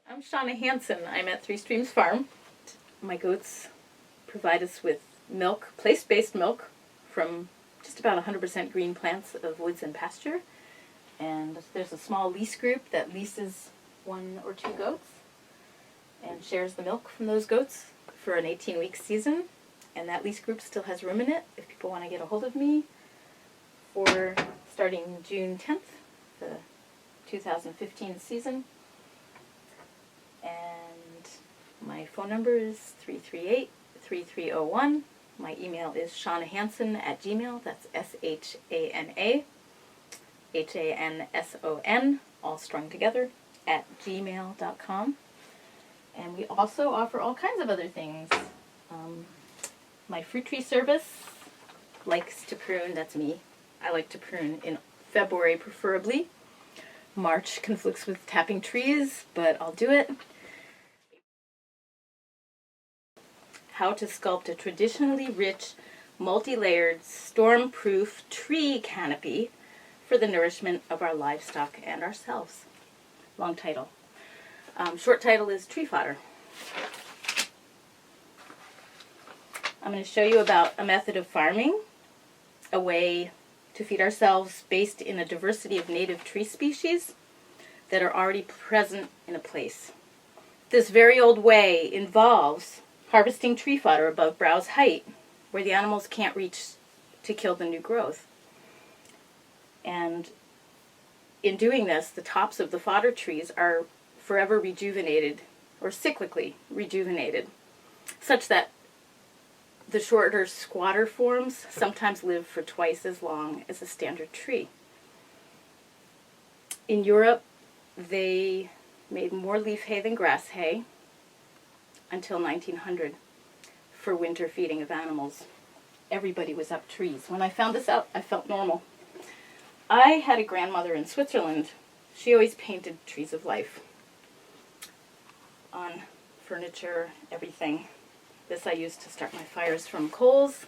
I'm Shauna Hansen. I'm at Three Streams Farm. My goats provide us with milk, place-based milk, from just about 100% green plants of woods and pasture. And there's a small lease group that leases 1 or 2 goats and shares the milk from those goats for an 18-week season. And that lease group still has room in it if people want to get a hold of me for starting June 10th, the 2015 season. And my phone number is 338-3301. My email is shaunahanson@gmail. That's SHANA HANSON, all strung together, @gmail.com. And we also offer all kinds of other things. My fruit tree service likes to prune, that's me. I like to prune in February preferably. March conflicts with tapping trees, but I'll do it. How to sculpt a traditionally rich, multi-layered, storm-proof tree canopy for the nourishment of our livestock and ourselves. Long title. Short title is Tree Fodder. I'm going to show you about a method of farming, a way to feed ourselves based in a diversity of native tree species that are already present in a place. This very old way involves harvesting tree fodder above browse height, where the animals can't reach to kill the new growth. And in doing this, the tops of the fodder trees are forever rejuvenated, or cyclically rejuvenated, such that the shorter, squatter forms sometimes live for twice as long as a standard tree. In Europe, they made more leaf hay than grass hay until 1900 for winter feeding of animals. Everybody was up trees. When I found this out, I felt normal. I had a grandmother in Switzerland. She always painted trees of life on furniture, everything. This I used to start my fires from coals.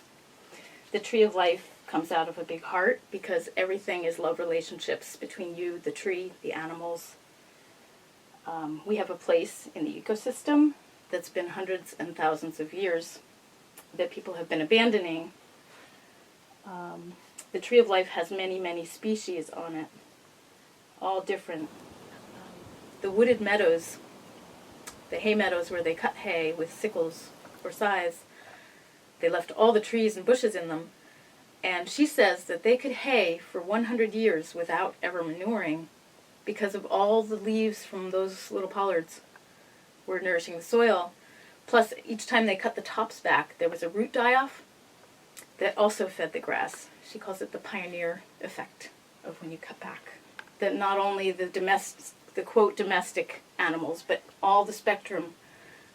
The tree of life comes out of a big heart because everything is love relationships between you, the tree, the animals. We have a place in the ecosystem that's been hundreds and thousands of years that people have been abandoning. The tree of life has many, many species on it, all different. The wooded meadows, the hay meadows where they cut hay with sickles or scythes, they left all the trees and bushes in them. And she says that they could hay for 100 years without ever manuring because of all the leaves from those little pollards were nourishing the soil. Plus, each time they cut the tops back, there was a root die-off that also fed the grass. She calls it the pioneer effect of when you cut back. That not only the quote domestic animals, but all the spectrum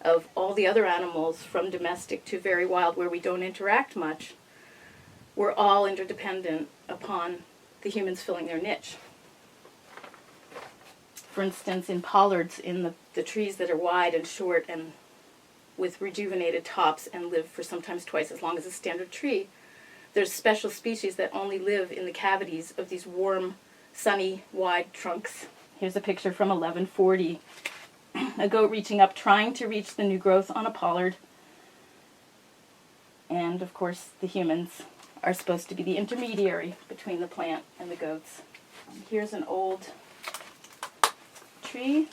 of all the other animals, from domestic to very wild where we don't interact much, we're all interdependent upon the humans filling their niche. For instance, in pollards, in the trees that are wide and short and with rejuvenated tops and live for sometimes twice as long as a standard tree, there's special species that only live in the cavities of these warm, sunny, wide trunks. Here's a picture from 1140. A goat reaching up, trying to reach the new growth on a pollard. And, of course, the humans are supposed to be the intermediary between the plant and the goats. Here's an old tree,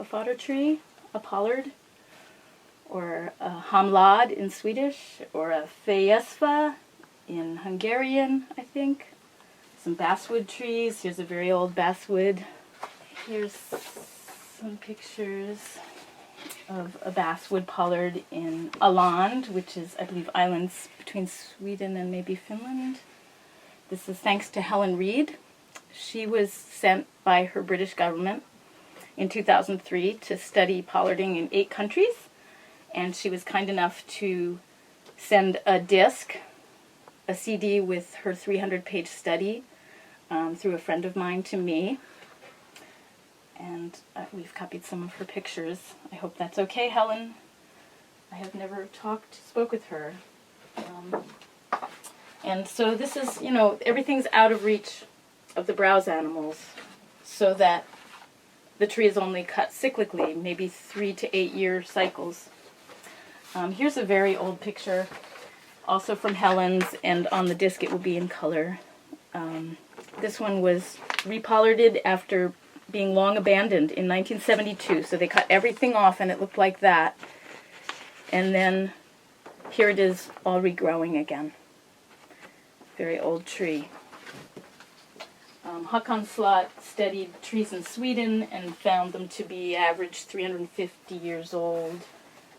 a fodder tree, a pollard, or a hamlad in Swedish, or a fejésfa in Hungarian, I think. Some basswood trees. Here's a very old basswood. Here's some pictures of a basswood pollard in Åland, which is, I believe, islands between Sweden and maybe Finland. This is thanks to Helen Reid. She was sent by her British government in 2003 to study pollarding in 8 countries, and she was kind enough to send a disc, a CD with her 300-page study through a friend of mine to me. And we've copied some of her pictures. I hope that's okay, Helen. I have never spoke with her. And so this is, everything's out of reach of the browse animals, so that the tree is only cut cyclically, maybe 3 to 8 year cycles. Here's a very old picture, also from Helen's, and on the disc it will be in color. This one was repollarded after being long abandoned in 1972, so they cut everything off and it looked like that. And then here it is all regrowing again. Very old tree. Håkan Slott studied trees in Sweden and found them to be average 350 years old,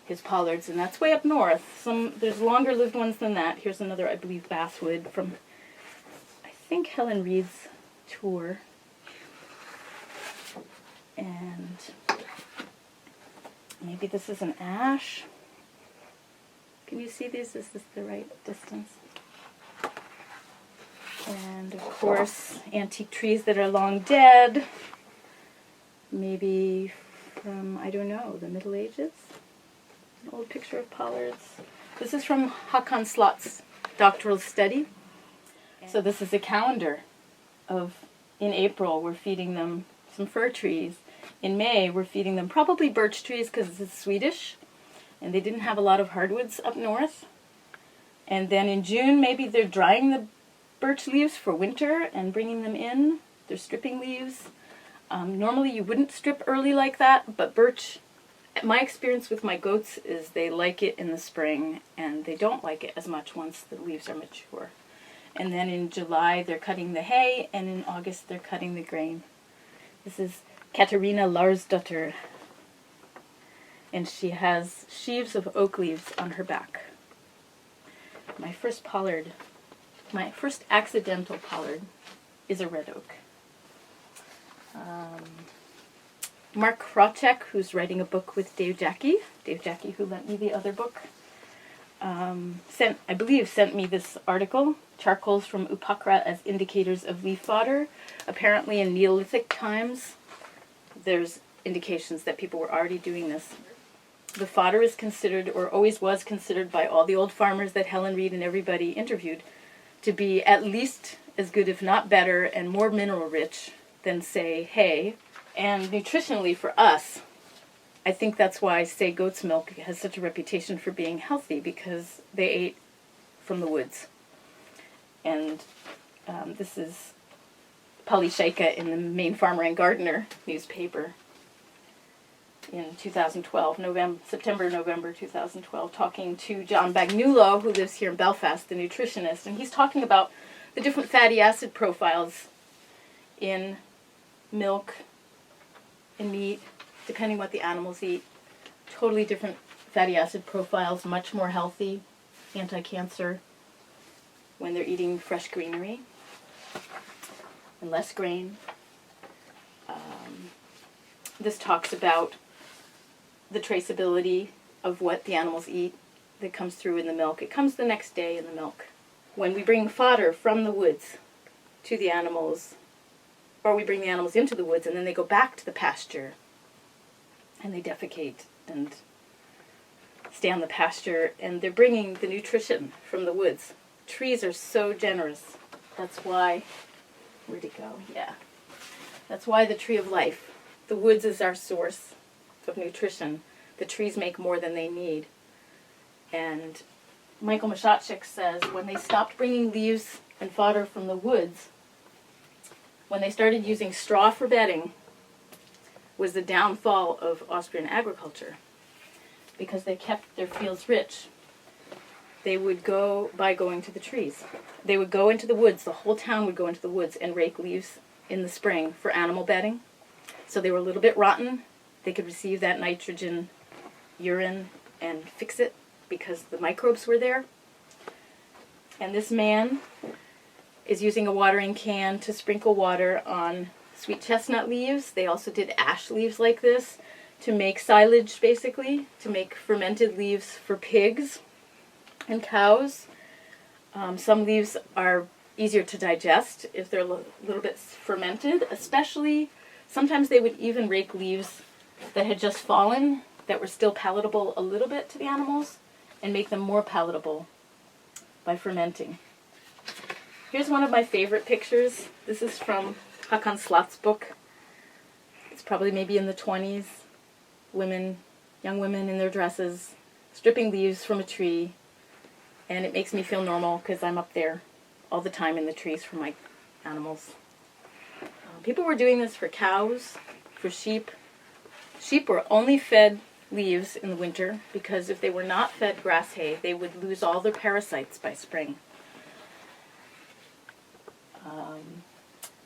his pollards, and that's way up north. There's longer lived ones than that. Here's another, I believe, basswood from, I think, Helen Reed's tour. And maybe this is an ash. Can you see these? Is this the right distance? And of course, antique trees that are long dead. Maybe from, I don't know, the Middle Ages. An old picture of pollards. This is from Håkan Slott's doctoral study. So this is a calendar of, in April, we're feeding them some fir trees. In May, we're feeding them probably birch trees because it's Swedish, and they didn't have a lot of hardwoods up north. And then in June, maybe they're drying the birch leaves for winter and bringing them in. They're stripping leaves. Normally you wouldn't strip early like that, but birch, my experience with my goats is they like it in the spring and they don't like it as much once the leaves are mature. And then in July they're cutting the hay, and in August they're cutting the grain. This is Katarina Larsdotter, and she has sheaves of oak leaves on her back. My first pollard, my first accidental pollard, is a red oak. Mark Krawczyk, who's writing a book with Dave Jackie who lent me the other book, sent me this article, Charcoals from Upakra as Indicators of Leaf Fodder. Apparently in Neolithic times, there's indications that people were already doing this. The fodder is considered, or always was considered by all the old farmers that Helen Reed and everybody interviewed, to be at least as good, if not better, and more mineral rich than, say, hay. And nutritionally for us, I think that's why, say, goat's milk has such a reputation for being healthy, because they ate from the woods. And this is Polly Shaika in the Maine Farmer and Gardener newspaper in 2012, September-November 2012, talking to John Bagnulo, who lives here in Belfast, the nutritionist, and he's talking about the different fatty acid profiles in milk, in meat, depending what the animals eat. Totally different fatty acid profiles, much more healthy, anti-cancer, when they're eating fresh greenery and less grain. This talks about the traceability of what the animals eat that comes through in the milk. It comes the next day in the milk. When we bring fodder from the woods to the animals, or we bring the animals into the woods and then they go back to the pasture and they defecate and stay on the pasture, and they're bringing the nutrition from the woods. Trees are so generous. That's why, where'd it go? Yeah. That's why the tree of life. The woods is our source of nutrition. The trees make more than they need. And Michael Mashatchik says when they stopped bringing leaves and fodder from the woods, when they started using straw for bedding, was the downfall of Austrian agriculture, because they kept their fields rich. They would go by going to the trees. They would go into the woods. The whole town would go into the woods and rake leaves in the spring for animal bedding. So they were a little bit rotten. They could receive that nitrogen urine and fix it because the microbes were there. And this man is using a watering can to sprinkle water on sweet chestnut leaves. They also did ash leaves like this to make silage, basically, to make fermented leaves for pigs and cows. Some leaves are easier to digest if they're a little bit fermented, especially sometimes they would even rake leaves that had just fallen that were still palatable a little bit to the animals and make them more palatable by fermenting. Here's one of my favorite pictures. This is from Håkan Slott's book. It's probably maybe in the 20s, women, young women in their dresses, stripping leaves from a tree, and it makes me feel normal because I'm up there all the time in the trees for my animals. People were doing this for cows, for sheep. Sheep were only fed leaves in the winter because if they were not fed grass hay, they would lose all their parasites by spring.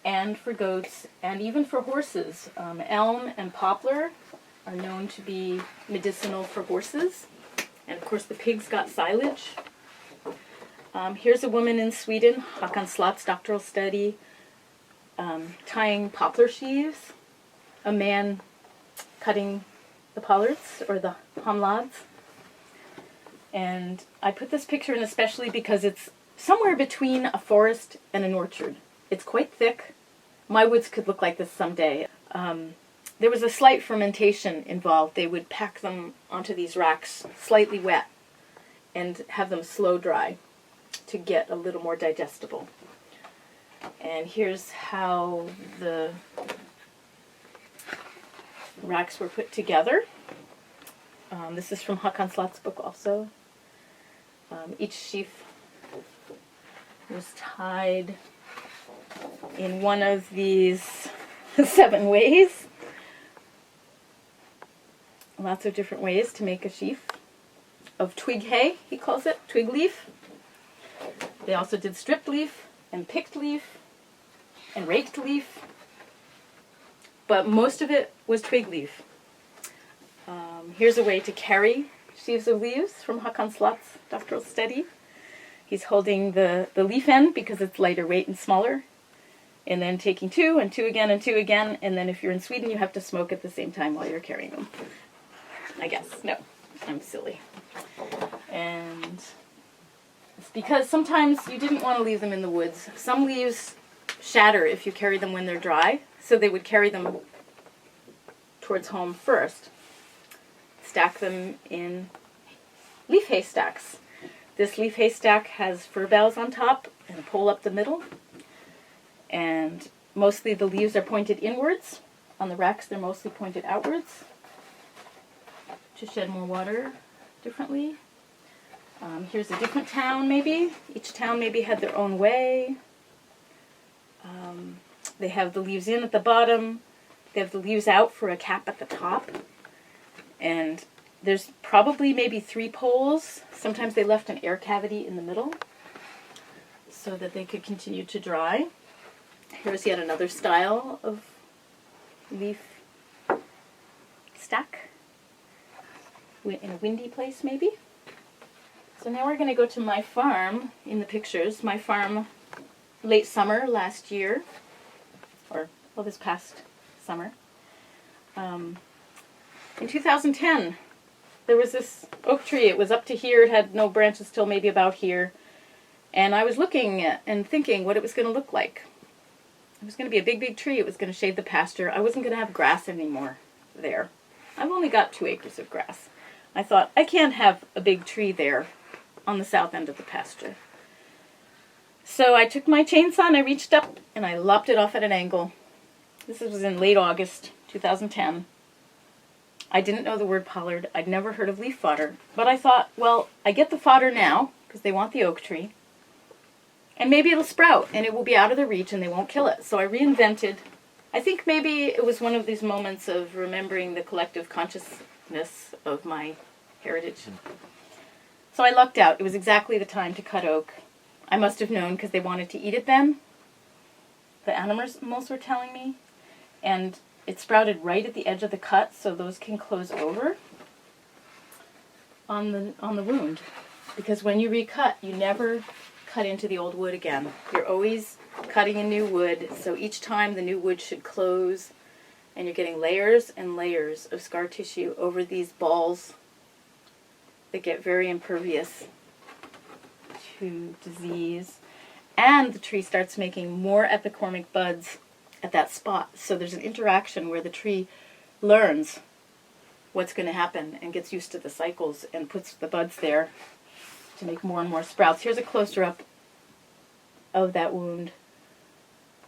And for goats, and even for horses. Elm and poplar are known to be medicinal for horses. And of course the pigs got silage. Here's a woman in Sweden, Håkan Slott's doctoral study, tying poplar sheaves. A man cutting the pollards, or the hamlads. And I put this picture in especially because it's somewhere between a forest and an orchard. It's quite thick. My woods could look like this someday. There was a slight fermentation involved. They would pack them onto these racks, slightly wet, and have them slow dry to get a little more digestible. And here's how the racks were put together. This is from Håkan Slott's book also. Each sheaf was tied in one of these 7 ways. Lots of different ways to make a sheaf of twig hay, he calls it, twig leaf. They also did stripped leaf and picked leaf and raked leaf, but most of it was twig leaf. Here's a way to carry sheaves of leaves from Håkan Slott's doctoral study. He's holding the leaf end because it's lighter weight and smaller, and then taking 2 and 2 again and 2 again, and then if you're in Sweden you have to smoke at the same time while you're carrying them. I guess. No, I'm silly. And it's because sometimes you didn't want to leave them in the woods. Some leaves shatter if you carry them when they're dry, so they would carry them towards home first. Stack them in leaf haystacks. This leaf haystack has fir boughs on top and a pole up the middle. And mostly the leaves are pointed inwards. On the racks they're mostly pointed outwards to shed more water differently. Here's a different town maybe. Each town maybe had their own way. They have the leaves in at the bottom. They have the leaves out for a cap at the top. And there's probably maybe 3 poles. Sometimes they left an air cavity in the middle so that they could continue to dry. Here's yet another style of leaf stack in a windy place maybe. So now we're going to go to my farm in the pictures. My farm late summer last year, or well, this past summer. In 2010, there was this oak tree. It was up to here. It had no branches till maybe about here. And I was looking at and thinking what it was going to look like. It was going to be a big, big tree. It was going to shade the pasture. I wasn't going to have grass anymore there. I've only got 2 acres of grass. I thought, I can't have a big tree there on the south end of the pasture. So I took my chainsaw and I reached up and I lopped it off at an angle. This was in late August 2010. I didn't know the word pollard. I'd never heard of leaf fodder. But I thought, well, I get the fodder now because they want the oak tree. And maybe it'll sprout and it will be out of their reach and they won't kill it. So I reinvented. I think maybe it was one of these moments of remembering the collective consciousness of my heritage. So I lucked out. It was exactly the time to cut oak. I must have known because they wanted to eat it then. The animals were telling me. And it sprouted right at the edge of the cut, so those can close over on the wound. Because when you recut, you never cut into the old wood again. You're always cutting a new wood, so each time the new wood should close, and you're getting layers and layers of scar tissue over these balls that get very impervious to disease. And the tree starts making more epicormic buds at that spot. So there's an interaction where the tree learns what's going to happen and gets used to the cycles and puts the buds there to make more and more sprouts. Here's a closer up of that wound.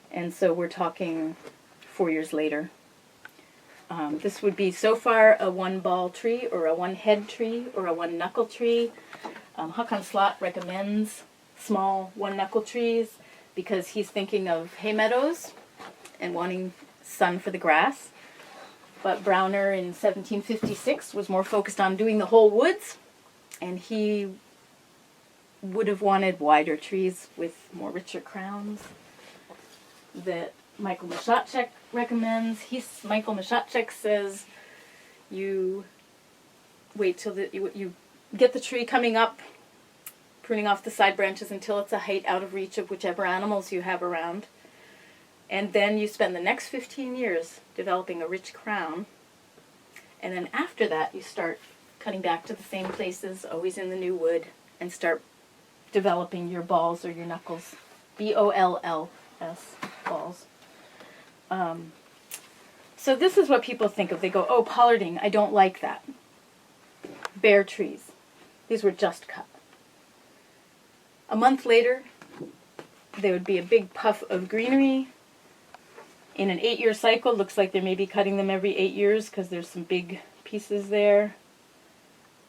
And so we're talking 4 years later. This would be so far a one-ball tree or a one-head tree or a one-knuckle tree. Hakan Slot recommends small one-knuckle trees because he's thinking of hay meadows and wanting sun for the grass. But Browner in 1756 was more focused on doing the whole woods, and he would have wanted wider trees with more richer crowns that Michael Mashotchek recommends. Michael Mashotchek says you wait till you get the tree coming up, pruning off the side branches until it's a height out of reach of whichever animals you have around. And then you spend the next 15 years developing a rich crown. And then after that, you start cutting back to the same places, always in the new wood, and start developing your balls or your knuckles. B-O-L-L-S, balls. So this is what people think of. They go, oh, pollarding, I don't like that. Bare trees. These were just cut. A month later, there would be a big puff of greenery. In an 8-year cycle, looks like they may be cutting them every 8 years because there's some big pieces there.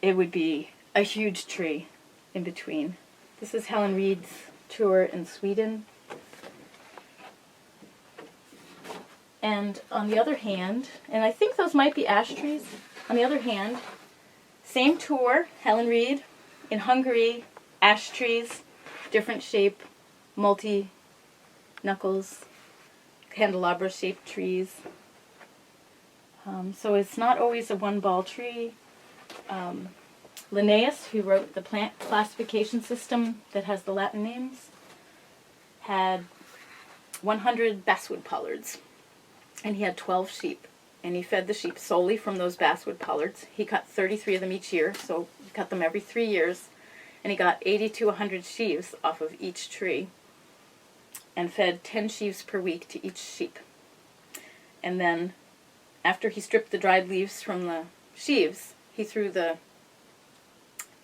It would be a huge tree in between. This is Helen Reed's tour in Sweden. And on the other hand, and I think those might be ash trees. On the other hand, same tour, Helen Reed, in Hungary, ash trees, different shape, multi-knuckles, candelabra-shaped trees. So it's not always a one-ball tree. Linnaeus, who wrote the plant classification system that has the Latin names, had 100 basswood pollards, and he had 12 sheep. And he fed the sheep solely from those basswood pollards. He cut 33 of them each year, so he cut them every 3 years. And he got 80 to 100 sheaves off of each tree, and fed 10 sheaves per week to each sheep. And then, after he stripped the dried leaves from the sheaves, he threw the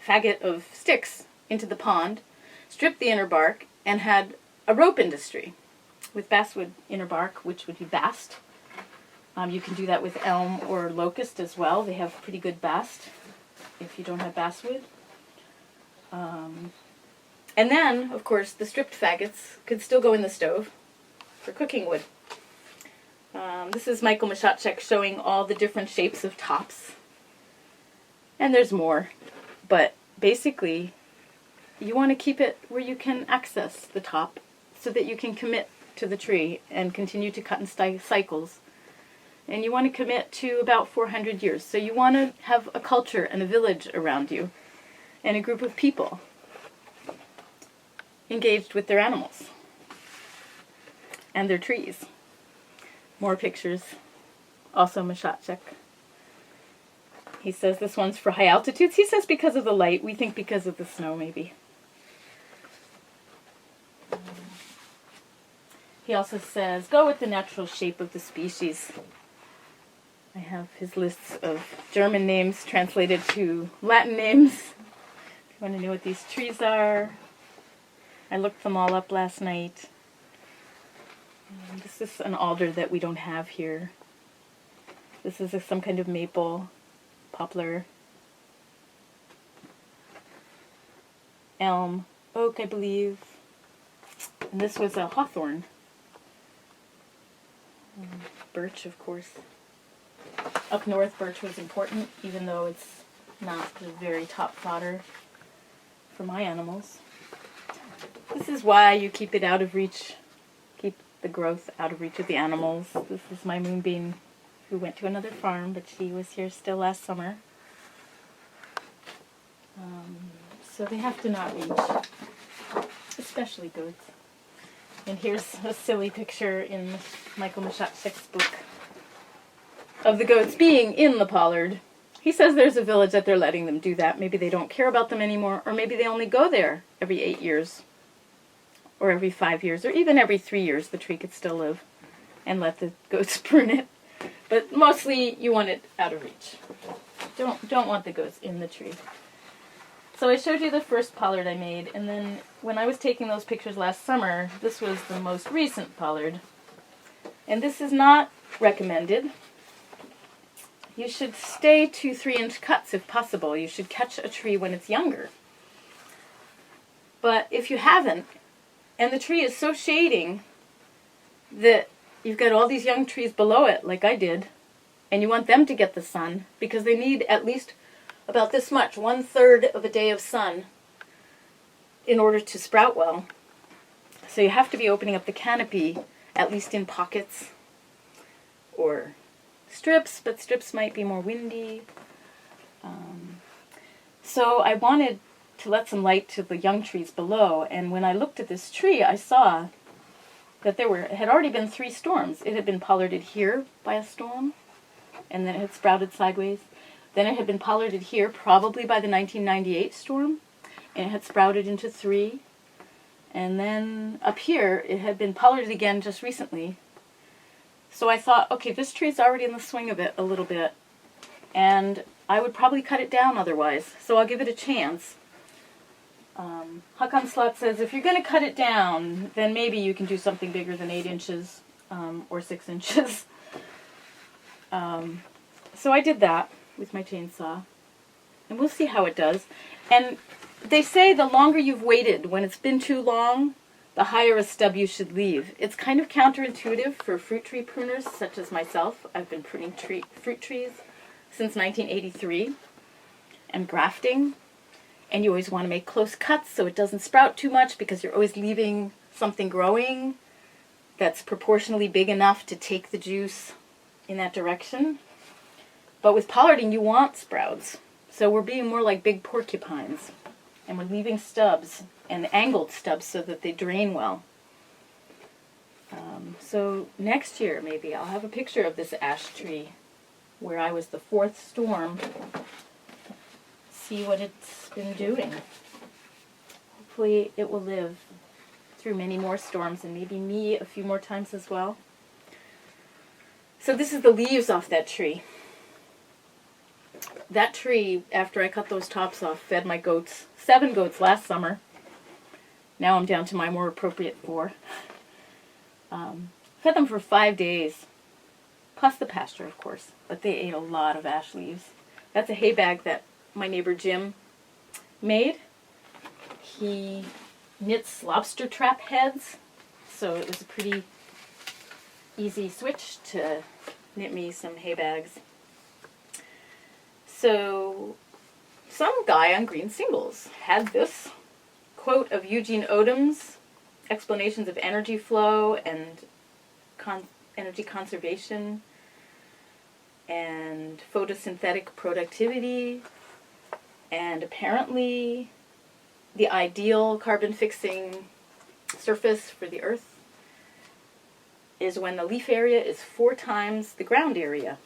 faggot of sticks into the pond, stripped the inner bark, and had a rope industry with basswood inner bark, which would be bast. You can do that with elm or locust as well. They have pretty good bast if you don't have basswood. And then, of course, the stripped faggots could still go in the stove for cooking wood. This is Michael Mashotchek showing all the different shapes of tops. And there's more. But basically, you want to keep it where you can access the top so that you can commit to the tree and continue to cut in cycles. And you want to commit to about 400 years. So you want to have a culture and a village around you and a group of people engaged with their animals and their trees. More pictures. Also Mashotchek. He says this one's for high altitudes. He says because of the light. We think because of the snow, maybe. He also says, go with the natural shape of the species. I have his lists of German names translated to Latin names. If you want to know what these trees are, I looked them all up last night. This is an alder that we don't have here. This is some kind of maple, poplar, elm, oak, I believe. And this was a hawthorn. Birch, of course. Up north, birch was important, even though it's not the very top fodder for my animals. This is why you keep it out of reach, keep the growth out of reach of the animals. This is my moonbeam who went to another farm, but she was here still last summer. So they have to not reach, especially goats. And here's a silly picture in Michael Mashotchek's book of the goats being in the pollard. He says there's a village that they're letting them do that. Maybe they don't care about them anymore, or maybe they only go there every 8 years, or every 5 years, or even every 3 years the tree could still live, and let the goats prune it. But mostly you want it out of reach. Don't want the goats in the tree. So I showed you the first pollard I made, and then when I was taking those pictures last summer, this was the most recent pollard. And this is not recommended. you should stay 2-3 inch cuts if possible. You should catch a tree when it's younger. But if you haven't, and the tree is so shading that you've got all these young trees below it, like I did, and you want them to get the sun, because they need at least about this much, 1/3 of a day of sun, in order to sprout well. So you have to be opening up the canopy, at least in pockets, or strips, but strips might be more windy. So I wanted to let some light to the young trees below, and when I looked at this tree, I saw that it had already been 3 storms. It had been pollarded here by a storm, and then it had sprouted sideways. Then it had been pollarded here, probably by the 1998 storm, and it had sprouted into 3. And then up here, it had been pollarded again just recently. So I thought, okay, this tree's already in the swing of it a little bit, and I would probably cut it down otherwise, so I'll give it a chance. Hakan Slot says, if you're going to cut it down, then maybe you can do something bigger than 8 inches or 6 inches. So I did that with my chainsaw, and we'll see how it does. And they say the longer you've waited, when it's been too long, the higher a stub you should leave. It's kind of counterintuitive for fruit tree pruners such as myself. I've been pruning fruit trees since 1983 and grafting. And you always want to make close cuts so it doesn't sprout too much, because you're always leaving something growing that's proportionally big enough to take the juice in that direction. But with pollarding, you want sprouts. So we're being more like big porcupines. And we're leaving stubs, and angled stubs, so that they drain well. So next year, maybe, I'll have a picture of this ash tree where I was the 4th storm. See what it's been doing. Hopefully it will live through many more storms, and maybe me a few more times as well. So this is the leaves off that tree. That tree, after I cut those tops off, fed my goats, 7 goats last summer. Now I'm down to my more appropriate 4. Fed them for 5 days, plus the pasture, of course, but they ate a lot of ash leaves. That's a hay bag that my neighbor Jim made. He knits lobster trap heads, so it was a pretty easy switch to knit me some hay bags. So some guy on Green Singles had this quote of Eugene Odom's explanations of energy flow and energy conservation and photosynthetic productivity, and apparently the ideal carbon fixing surface for the earth is when the leaf area is 4 times the ground area.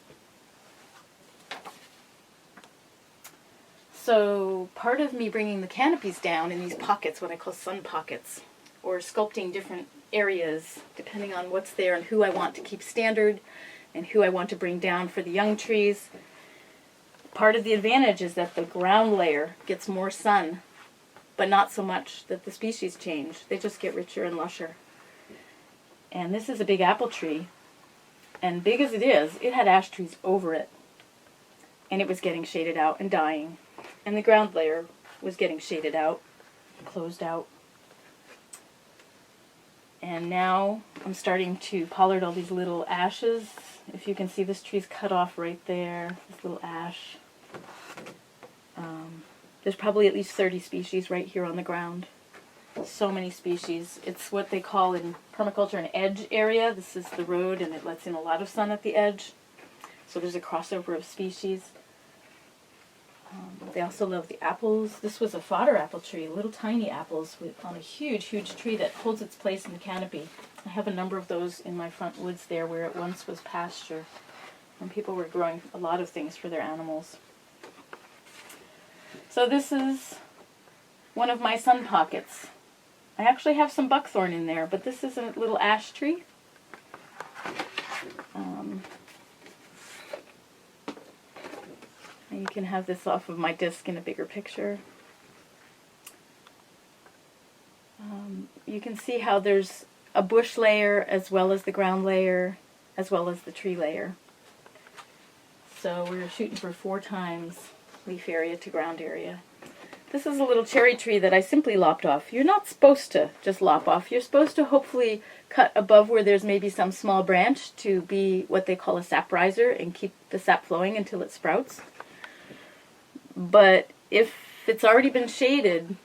So part of me bringing the canopies down in these pockets, what I call sun pockets, or sculpting different areas depending on what's there and who I want to keep standard and who I want to bring down for the young trees. Part of the advantage is that the ground layer gets more sun, but not so much that the species change. They just get richer and lusher. And this is a big apple tree, and big as it is, it had ash trees over it, and it was getting shaded out and dying. And the ground layer was getting shaded out, closed out. And now I'm starting to pollard all these little ashes. If you can see, this tree's cut off right there, this little ash. There's probably at least 30 species right here on the ground. So many species. It's what they call in permaculture an edge area. This is the road, and it lets in a lot of sun at the edge. So there's a crossover of species. They also love the apples. This was a fodder apple tree, little tiny apples on a huge, huge tree that holds its place in the canopy. I have a number of those in my front woods there where it once was pasture, and people were growing a lot of things for their animals. So this is one of my sun pockets. I actually have some buckthorn in there, but this is a little ash tree. And you can have this off of my disc in a bigger picture. You can see how there's a bush layer as well as the ground layer as well as the tree layer. So we're shooting for 4 times leaf area to ground area. This is a little cherry tree that I simply lopped off. You're not supposed to just lop off. You're supposed to hopefully cut above where there's maybe some small branch to be what they call a sap riser and keep the sap flowing until it sprouts. But if it's already been shaded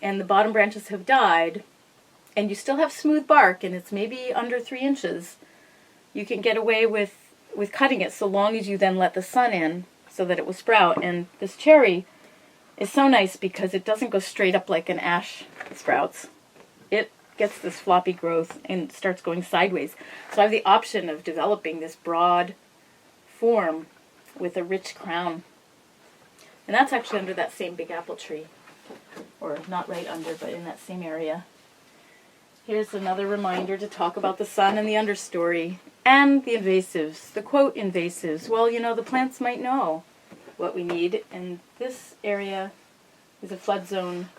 and the bottom branches have died and you still have smooth bark and it's maybe under 3 inches, you can get away with cutting it so long as you then let the sun in so that it will sprout. And this cherry is so nice because it doesn't go straight up like an ash sprouts. It gets this floppy growth and starts going sideways. So I have the option of developing this broad form with a rich crown. And that's actually under that same big apple tree. Or not right under, but in that same area. Here's another reminder to talk about the sun and the understory and the invasives. The quote invasives. Well, you know, the plants might know what we need, and this area is a flood zone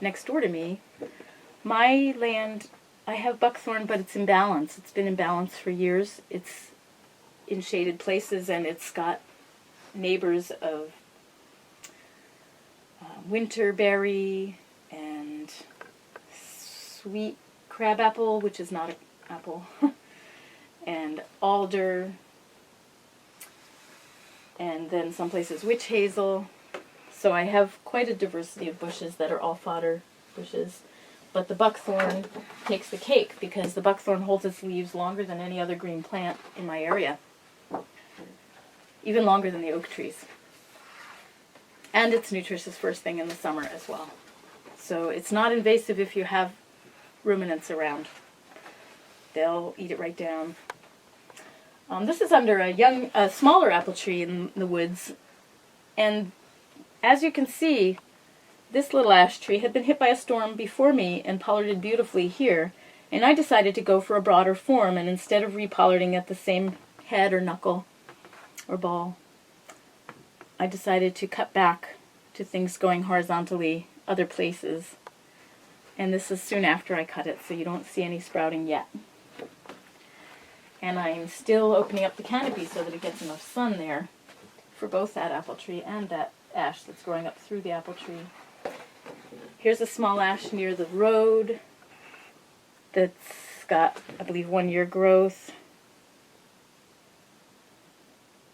next door to me. My land, I have buckthorn, but it's in balance. It's been in balance for years. It's in shaded places, and it's got neighbors of winterberry and sweet crabapple, which is not an apple, and alder, and then some places witch hazel. So I have quite a diversity of bushes that are all fodder bushes. But the buckthorn takes the cake because the buckthorn holds its leaves longer than any other green plant in my area. Even longer than the oak trees. And it's nutritious first thing in the summer as well. So it's not invasive if you have ruminants around. They'll eat it right down. This is under a smaller apple tree in the woods. And as you can see, this little ash tree had been hit by a storm before me and pollarded beautifully here. And I decided to go for a broader form, and instead of repollarding at the same head or knuckle or ball, I decided to cut back to things going horizontally other places. And this is soon after I cut it, so you don't see any sprouting yet. And I'm still opening up the canopy so that it gets enough sun there for both that apple tree and that ash that's growing up through the apple tree. Here's a small ash near the road that's got, I believe, 1 year growth.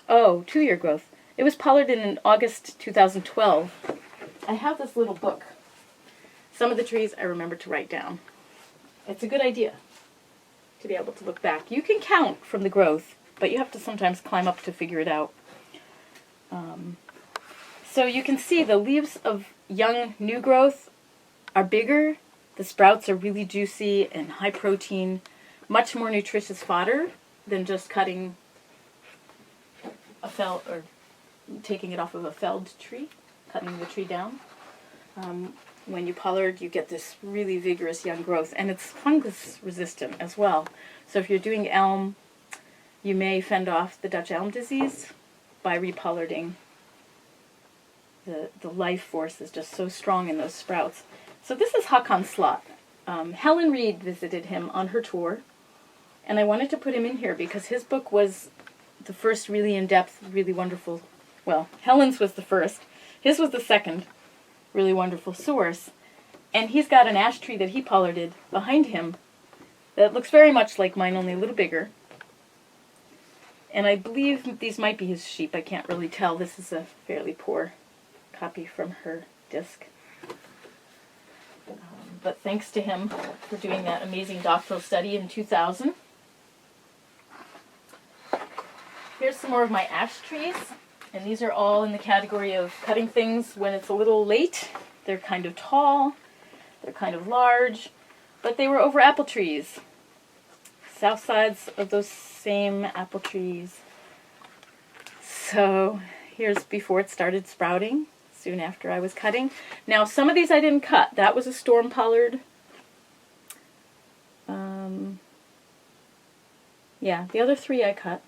Oh, 2 year growth. It was pollarded in August 2012. I have this little book. Some of the trees I remember to write down. It's a good idea to be able to look back. You can count from the growth, but you have to sometimes climb up to figure it out. So you can see the leaves of young new growth are bigger. The sprouts are really juicy and high protein, much more nutritious fodder than just cutting a fell or taking it off of a felled tree, cutting the tree down. When you pollard, you get this really vigorous young growth, and it's fungus resistant as well. So if you're doing elm, you may fend off the Dutch elm disease by repollarding. The life force is just so strong in those sprouts. So this is Hakan Slot. Helen Reed visited him on her tour, and I wanted to put him in here because his book was the first really in-depth, really wonderful, well, Helen's was the first. His was the second really wonderful source. And he's got an ash tree that he pollarded behind him that looks very much like mine, only a little bigger. And I believe these might be his sheep. I can't really tell. This is a fairly poor copy from her disc. But thanks to him for doing that amazing doctoral study in 2000. Here's some more of my ash trees. And these are all in the category of cutting things when it's a little late. They're kind of tall. They're kind of large. But they were over apple trees. South sides of those same apple trees. So here's before it started sprouting, soon after I was cutting. Now some of these I didn't cut. That was a storm pollard. Yeah, the other 3 I cut.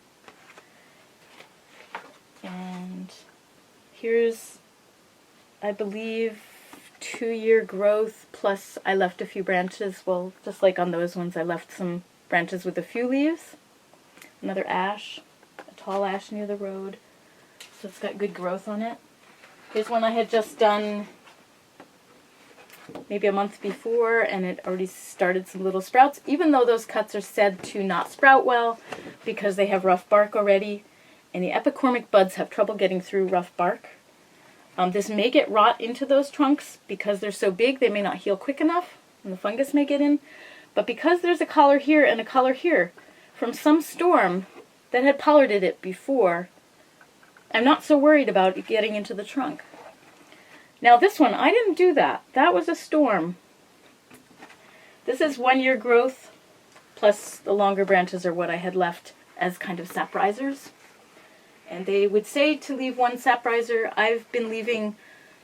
And here's, I believe, 2 year growth, plus I left a few branches. Well, just like on those ones, I left some branches with a few leaves. Another ash, a tall ash near the road. so it's got good growth on it. Here's one I had just done maybe a month before, and it already started some little sprouts, even though those cuts are said to not sprout well because they have rough bark already, and the epicormic buds have trouble getting through rough bark. This may get rot into those trunks because they're so big they may not heal quick enough, and the fungus may get in. But because there's a collar here and a collar here from some storm that had pollarded it before, I'm not so worried about it getting into the trunk. Now this one, I didn't do that. That was a storm. This is 1 year growth, plus the longer branches are what I had left as kind of sap risers. And they would say to leave one sap riser. I've been leaving,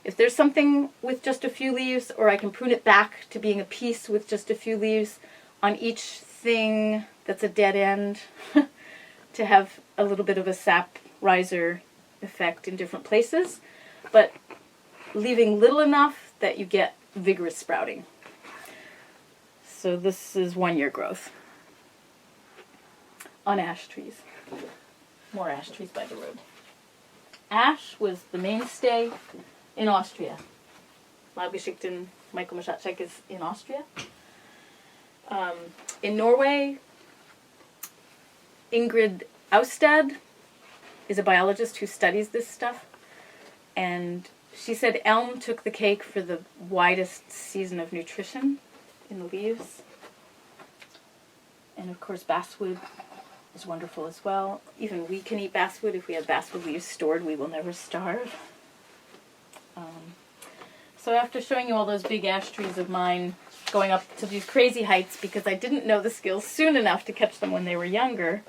if there's something with just a few leaves, or I can prune it back to being a piece with just a few leaves on each thing that's a dead end to have a little bit of a sap riser effect in different places, but leaving little enough that you get vigorous sprouting. So this is 1 year growth on ash trees. More ash trees by the road. Ash was the mainstay in Austria. Laubgeschichten Michael Machacek is in Austria. In Norway, Ingrid Austad is a biologist who studies this stuff, and she said elm took the cake for the widest season of nutrition in the leaves. And of course basswood is wonderful as well. Even we can eat basswood. If we have basswood leaves stored, we will never starve. So after showing you all those big ash trees of mine going up to these crazy heights because I didn't know the skills soon enough to catch them when they were younger,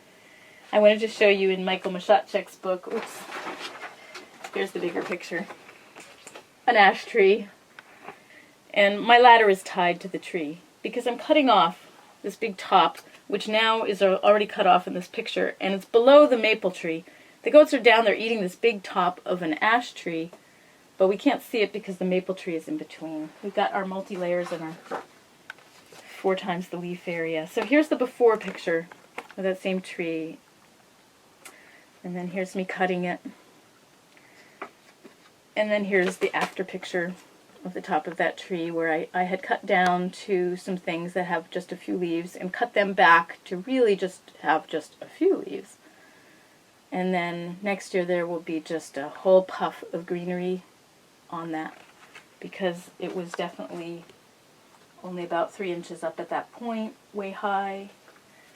I wanted to show you in Michael Machacek's book, oops, here's the bigger picture, an ash tree. And my ladder is tied to the tree because I'm cutting off this big top, which now is already cut off in this picture, and it's below the maple tree. The goats are down there eating this big top of an ash tree, but we can't see it because the maple tree is in between. We've got our multi-layers and our 4 times the leaf area. So here's the before picture of that same tree, and then here's me cutting it, and then here's the after picture of the top of that tree where I had cut down to some things that have just a few leaves and cut them back to really just have just a few leaves. And then next year there will be just a whole puff of greenery on that because it was definitely only about 3 inches up at that point, way high.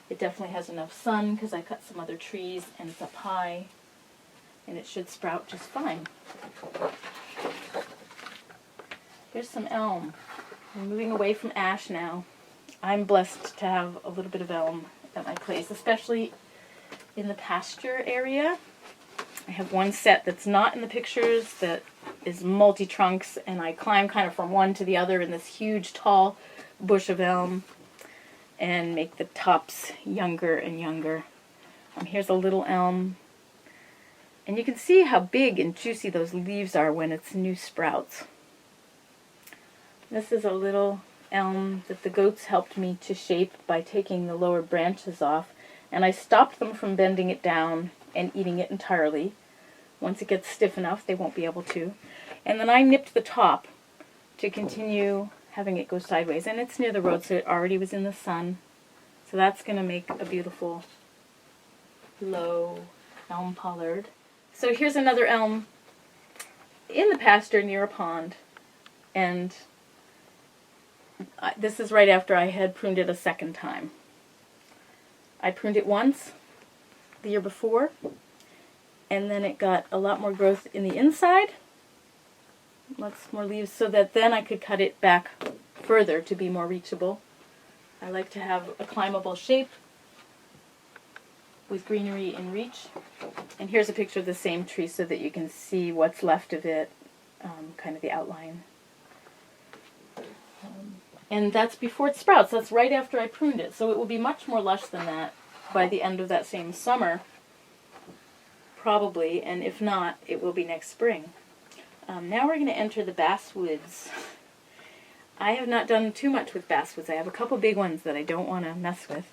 It definitely has enough sun because I cut some other trees and it's up high, and it should sprout just fine. Here's some elm. We're moving away from ash now. I'm blessed to have a little bit of elm at my place, especially in the pasture area. I have one set that's not in the pictures that is multi-trunks, and I climb kind of from one to the other in this huge tall bush of elm and make the tops younger and younger. Here's a little elm, and you can see how big and juicy those leaves are when it's new sprouts. This is a little elm that the goats helped me to shape by taking the lower branches off, and I stopped them from bending it down and eating it entirely. Once it gets stiff enough, they won't be able to. And then I nipped the top to continue having it go sideways, and it's near the road, so it already was in the sun. So that's going to make a beautiful low elm pollard. So here's another elm in the pasture near a pond, and this is right after I had pruned it a second time. I pruned it once the year before, and then it got a lot more growth in the inside, lots more leaves, so that then I could cut it back further to be more reachable. I like to have a climbable shape with greenery in reach. And here's a picture of the same tree so that you can see what's left of it, kind of the outline. And that's before it sprouts. That's right after I pruned it. So it will be much more lush than that by the end of that same summer, probably, and if not, it will be next spring. Now we're going to enter the basswoods. I have not done too much with basswoods. I have a couple big ones that I don't want to mess with,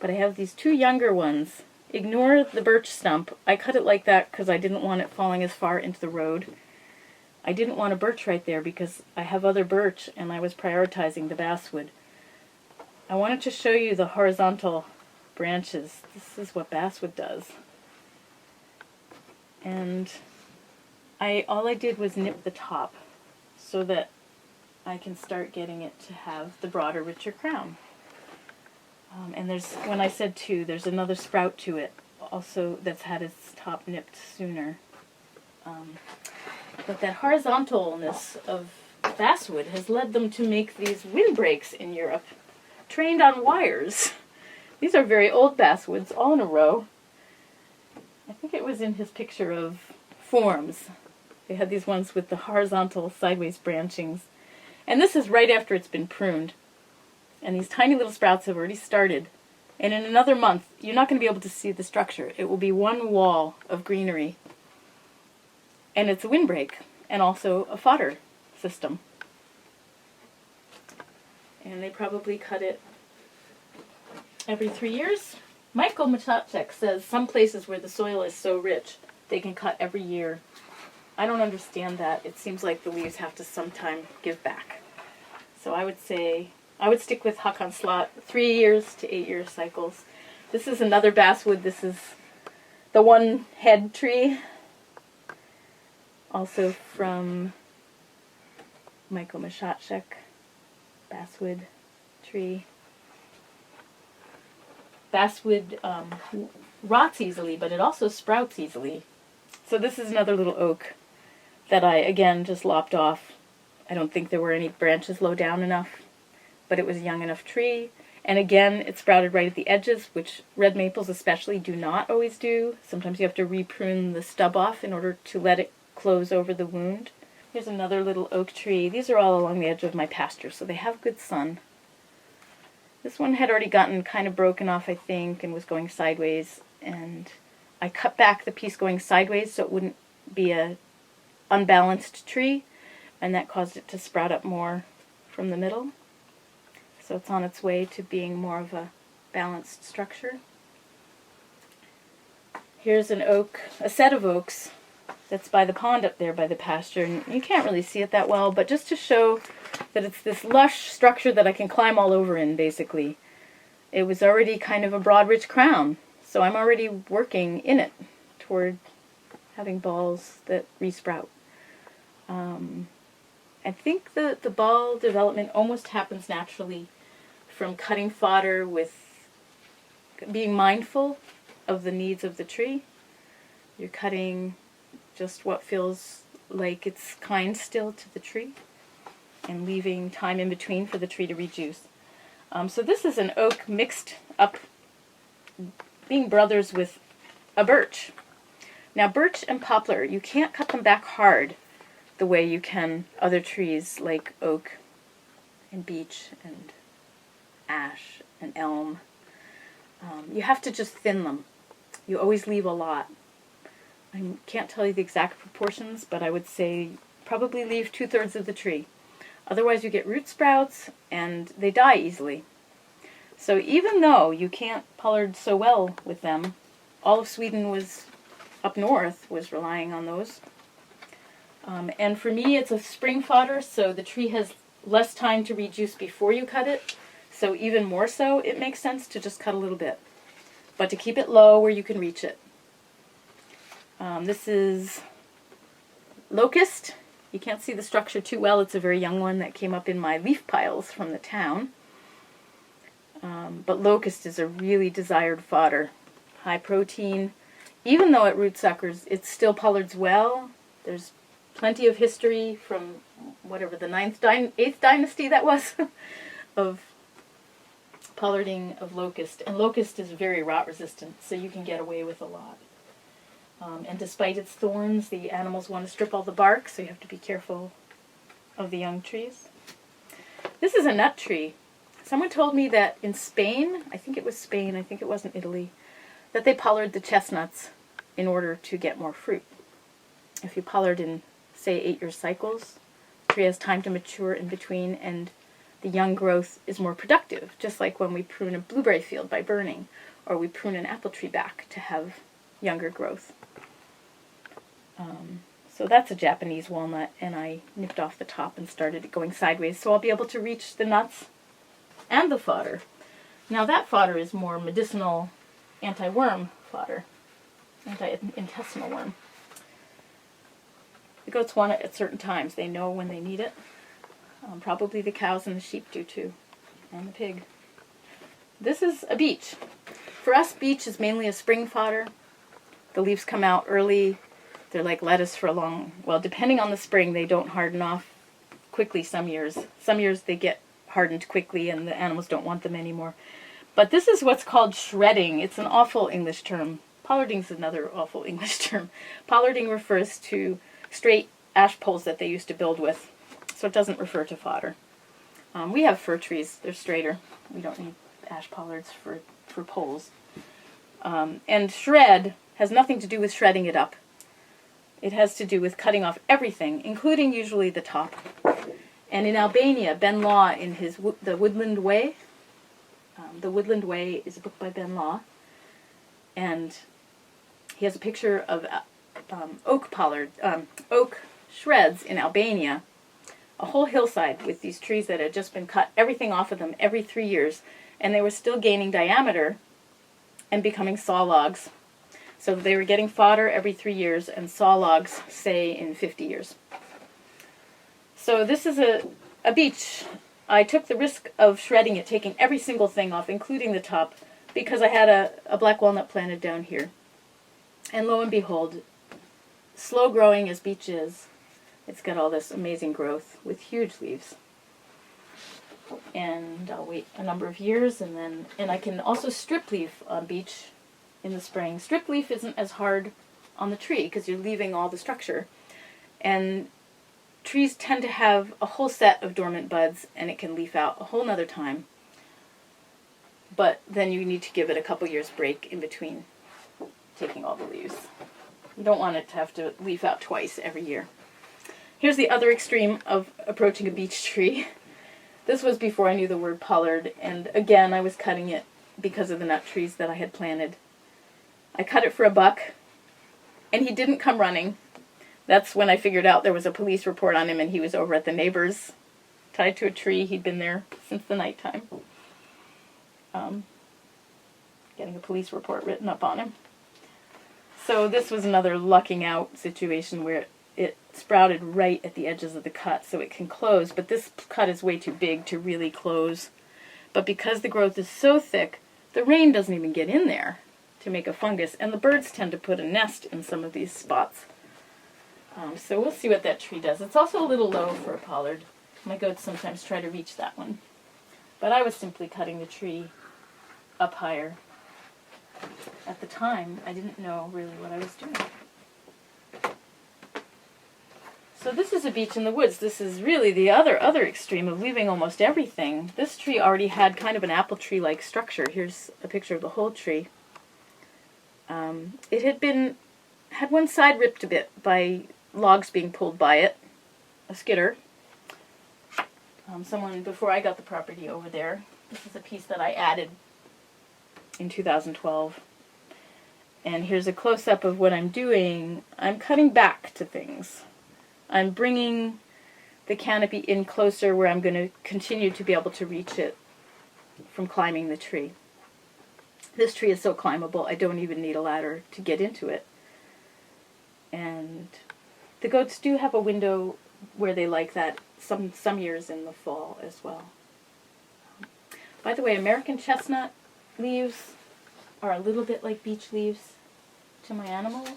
but I have these 2 younger ones Ignore the birch stump. I cut it like that because I didn't want it falling as far into the road. I didn't want a birch right there because I have other birch and I was prioritizing the basswood. I wanted to show you the horizontal branches. This is what basswood does. And all I did was nip the top so that I can start getting it to have the broader, richer crown. And when I said two, there's another sprout to it also that's had its top nipped sooner. But that horizontalness of basswood has led them to make these windbreaks in Europe, trained on wires. These are very old basswoods, all in a row. I think it was in his picture of forms. They had these ones with the horizontal sideways branchings. And this is right after it's been pruned. And these tiny little sprouts have already started. And in another month, you're not going to be able to see the structure. It will be one wall of greenery. And it's a windbreak, and also a fodder system. And they probably cut it every 3 years. Michael Machacek says some places where the soil is so rich, they can cut every year. I don't understand that. It seems like the leaves have to sometime give back. So I would stick with Hakan Slot, 3 years to 8 year cycles. This is another basswood. This is the one head tree. Also from Michael Machacek, basswood tree. Basswood rots easily, but it also sprouts easily. So this is another little oak that I, again, just lopped off. I don't think there were any branches low down enough, but it was a young enough tree. And again, it sprouted right at the edges, which red maples especially do not always do. Sometimes you have to reprune the stub off in order to let it close over the wound. Here's another little oak tree. These are all along the edge of my pasture, so they have good sun. This one had already gotten kind of broken off, I think, and was going sideways. And I cut back the piece going sideways so it wouldn't be a unbalanced tree, and that caused it to sprout up more from the middle. So it's on its way to being more of a balanced structure. Here's an oak, a set of oaks that's by the pond up there by the pasture, and you can't really see it that well, but just to show that it's this lush structure that I can climb all over in, basically. It was already kind of a broad, rich crown, so I'm already working in it toward having balls that resprout. I think the ball development almost happens naturally from cutting fodder with being mindful of the needs of the tree. You're cutting just what feels like it's kind still to the tree and leaving time in between for the tree to rejuice. So this is an oak mixed up, being brothers with a birch. Now birch and poplar, you can't cut them back hard the way you can other trees like oak and beech and ash and elm. You have to just thin them. You always leave a lot. I can't tell you the exact proportions, but I would say probably leave 2/3 of the tree. Otherwise you get root sprouts and they die easily. So even though you can't pollard so well with them, all of Sweden was up north was relying on those. And for me it's a spring fodder, so the tree has less time to rejuice before you cut it. So even more so, it makes sense to just cut a little bit, but to keep it low where you can reach it. This is locust. You can't see the structure too well. It's a very young one that came up in my leaf piles from the town. But locust is a really desired fodder. High protein. Even though it root suckers, it still pollards well. There's plenty of history from whatever the 8th dynasty that was of pollarding of locust. And locust is very rot resistant, so you can get away with a lot. And despite its thorns, the animals want to strip all the bark, so you have to be careful of the young trees. This is a nut tree. Someone told me that in Spain, I think it was Spain, I think it wasn't Italy, that they pollard the chestnuts in order to get more fruit. If you pollard in, say, 8 year cycles, the tree has time to mature in between, and the young growth is more productive, just like when we prune a blueberry field by burning, or we prune an apple tree back to have younger growth. So that's a Japanese walnut, and I nipped off the top and started it going sideways, so I'll be able to reach the nuts and the fodder. Now that fodder is more medicinal anti-worm fodder, anti-intestinal worm. The goats want it at certain times. They know when they need it. Probably the cows and the sheep do too, and the pig. This is a beech. For us, beech is mainly a spring fodder. The leaves come out early. They're like lettuce for a long, well, depending on the spring, they don't harden off quickly some years. Some years they get hardened quickly and the animals don't want them anymore. But this is what's called shredding. It's an awful English term. Pollarding is another awful English term. Pollarding refers to straight ash poles that they used to build with, so it doesn't refer to fodder. We have fir trees. They're straighter. We don't need ash pollards for poles. And shred has nothing to do with shredding it up. It has to do with cutting off everything, including usually the top. And in Albania, Ben Law, in his The Woodland Way, The Woodland Way is a book by Ben Law, and he has a picture of oak shreds in Albania, a whole hillside with these trees that had just been cut, everything off of them every 3 years, and they were still gaining diameter and becoming saw logs. So they were getting fodder every 3 years and saw logs, say, in 50 years. So this is a beech. I took the risk of shredding it, taking every single thing off, including the top, because I had a black walnut planted down here. And lo and behold, slow growing as beech is, it's got all this amazing growth with huge leaves. And I'll wait a number of years, and I can also strip leaf on beech in the spring. Strip leaf isn't as hard on the tree because you're leaving all the structure. And trees tend to have a whole set of dormant buds, and it can leaf out a whole nother time. But then you need to give it a couple years break in between taking all the leaves. You don't want it to have to leaf out twice every year. Here's the other extreme of approaching a beech tree. This was before I knew the word pollard, and again I was cutting it because of the nut trees that I had planted. I cut it for $1, and he didn't come running. That's when I figured out there was a police report on him, and he was over at the neighbor's, tied to a tree. He'd been there since the nighttime. Getting a police report written up on him. So this was another lucking out situation where it sprouted right at the edges of the cut, so it can close, but this cut is way too big to really close. But because the growth is so thick, the rain doesn't even get in there to make a fungus, and the birds tend to put a nest in some of these spots. So we'll see what that tree does. It's also a little low for a pollard. My goats sometimes try to reach that one. But I was simply cutting the tree up higher. At the time, I didn't know really what I was doing. So this is a beech in the woods. This is really the other extreme of leaving almost everything. This tree already had kind of an apple tree-like structure. Here's a picture of the whole tree. It had one side ripped a bit by logs being pulled by it, a skidder. Someone, before I got the property over there, this is a piece that I added in 2012. And here's a close-up of what I'm doing. I'm cutting back to things. I'm bringing the canopy in closer where I'm going to continue to be able to reach it from climbing the tree. This tree is so climbable, I don't even need a ladder to get into it. And the goats do have a window where they like that some years in the fall as well. By the way, American chestnut leaves are a little bit like beech leaves to my animals.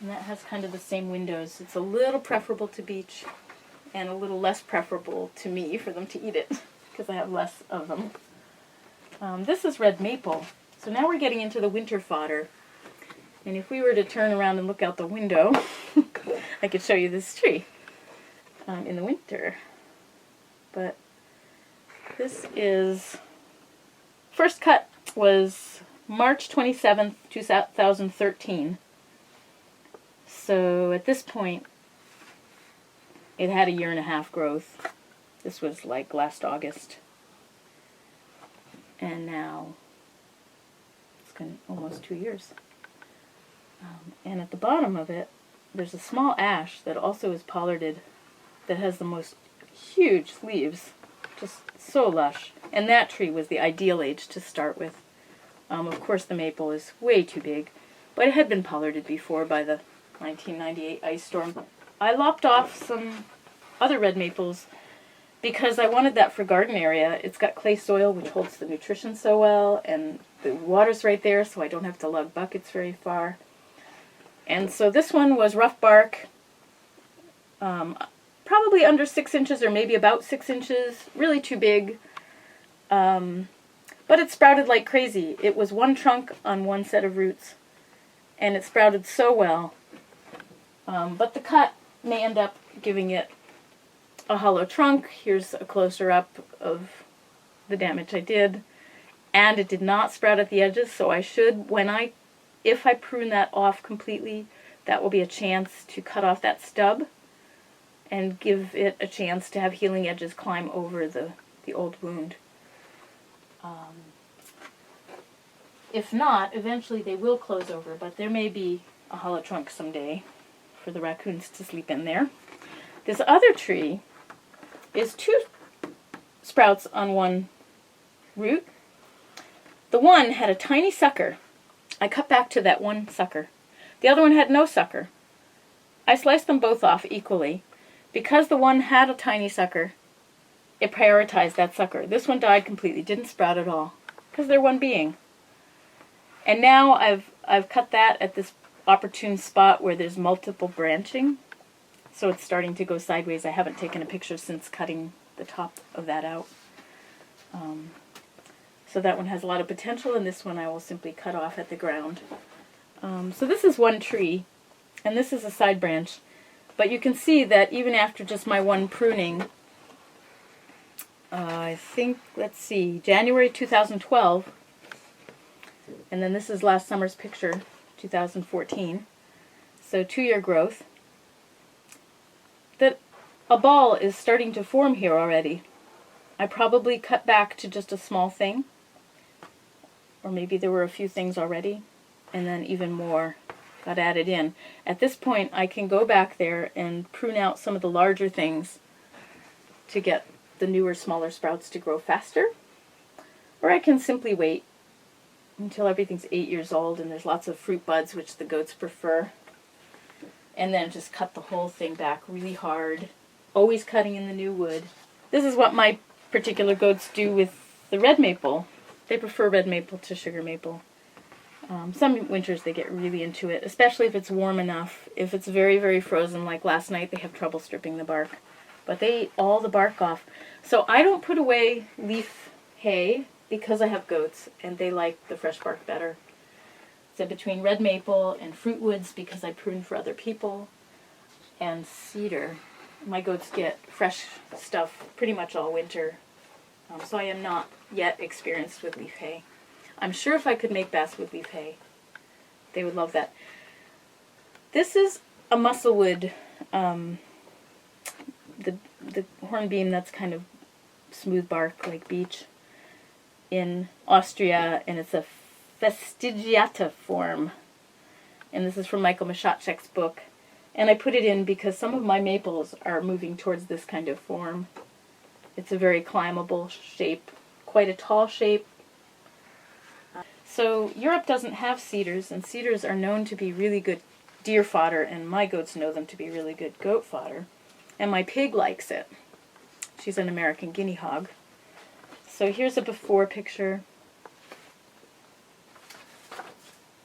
And that has kind of the same windows. It's a little preferable to beech and a little less preferable to me for them to eat it because I have less of them. This is red maple. So now we're getting into the winter fodder. And if we were to turn around and look out the window, I could show you this tree in the winter. But this is, first cut was March 27th, 2013. So at this point, it had a 1.5 year growth. This was like last August. And now been almost 2 years. And at the bottom of it, there's a small ash that also is pollarded that has the most huge leaves, just so lush. And that tree was the ideal age to start with. Of course, the maple is way too big, but it had been pollarded before by the 1998 ice storm. I lopped off some other red maples because I wanted that for garden area. It's got clay soil, which holds the nutrition so well, and the water's right there, so I don't have to lug buckets very far. And so this one was rough bark, probably under 6 inches or maybe about 6 inches, really too big. But it sprouted like crazy. It was one trunk on one set of roots, and it sprouted so well. But the cut may end up giving it a hollow trunk. Here's a closer up of the damage I did. And it did not sprout at the edges, so I should, if I prune that off completely, that will be a chance to cut off that stub and give it a chance to have healing edges climb over the old wound. If not, eventually they will close over, but there may be a hollow trunk someday for the raccoons to sleep in there. This other tree is 2 sprouts on one root. The one had a tiny sucker. I cut back to that one sucker. The other one had no sucker. I sliced them both off equally. Because the one had a tiny sucker, it prioritized that sucker. This one died completely, didn't sprout at all, because they're one being. And now I've cut that at this opportune spot where there's multiple branching, so it's starting to go sideways. I haven't taken a picture since cutting the top of that out. So that one has a lot of potential, and this one I will simply cut off at the ground. So this is one tree, and this is a side branch. But you can see that even after just my one pruning, I think, let's see, January 2012, and then this is last summer's picture, 2014, so 2-year growth, that a ball is starting to form here already. I probably cut back to just a small thing, or maybe there were a few things already, and then even more got added in. At this point, I can go back there and prune out some of the larger things to get the newer, smaller sprouts to grow faster, or I can simply wait until everything's 8 years old and there's lots of fruit buds, which the goats prefer, and then just cut the whole thing back really hard, always cutting in the new wood. This is what my particular goats do with the red maple. They prefer red maple to sugar maple. Some winters they get really into it, especially if it's warm enough. If it's very, very frozen, like last night, they have trouble stripping the bark. But they eat all the bark off. So I don't put away leaf hay because I have goats, and they like the fresh bark better. So between red maple and fruit woods, because I prune for other people, and cedar, my goats get fresh stuff pretty much all winter. So I am not yet experienced with leaf hay. I'm sure if I could make basswood leaf hay, they would love that. This is a musclewood, the hornbeam that's kind of smooth bark like beech in Austria, and it's a fastigiata form. And this is from Michael Mashotchek's book. And I put it in because some of my maples are moving towards this kind of form. It's a very climbable shape, quite a tall shape. So Europe doesn't have cedars, and cedars are known to be really good deer fodder, and my goats know them to be really good goat fodder. And my pig likes it. She's an American guinea hog. So here's a before picture.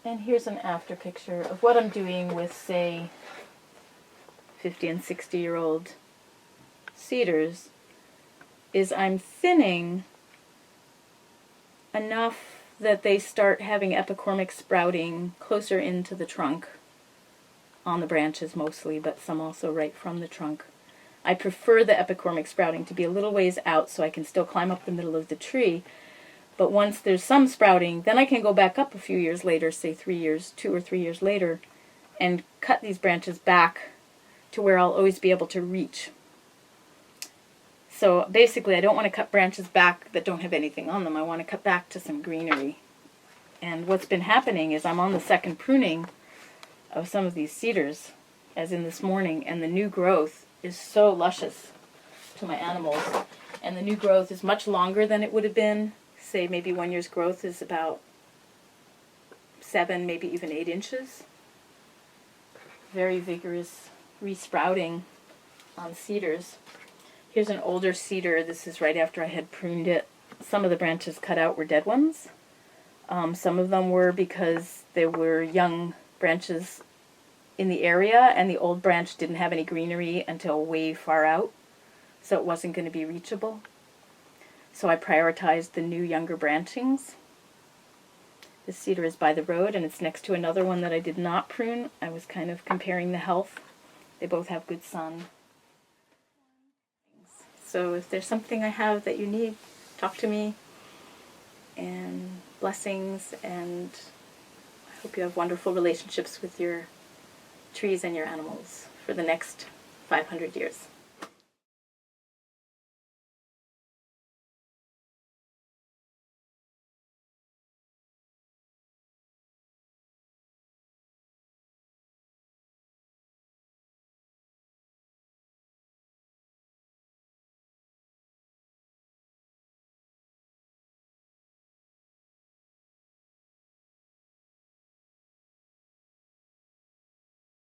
And here's an after picture of what I'm doing with, say, 50 and 60-year-old cedars. Is I'm thinning enough that they start having epicormic sprouting closer into the trunk, on the branches mostly, but some also right from the trunk. I prefer the epicormic sprouting to be a little ways out so I can still climb up the middle of the tree, but once there's some sprouting, then I can go back up a few years later, say 2 or 3 years later, and cut these branches back to where I'll always be able to reach. So basically I don't want to cut branches back that don't have anything on them. I want to cut back to some greenery. And what's been happening is I'm on the second pruning of some of these cedars, as in this morning, and the new growth is so luscious to my animals. And the new growth is much longer than it would have been. Say maybe 1 year's growth is about 7, maybe even 8 inches. Very vigorous resprouting on cedars. Here's an older cedar. This is right after I had pruned it. Some of the branches cut out were dead ones. Some of them were because there were young branches in the area and the old branch didn't have any greenery until way far out, so it wasn't going to be reachable. So I prioritized the new younger branchings. This cedar is by the road and it's next to another one that I did not prune. I was kind of comparing the health. They both have good sun. So if there's something I have that you need, talk to me. And blessings, and I hope you have wonderful relationships with your trees and your animals for the next 500 years.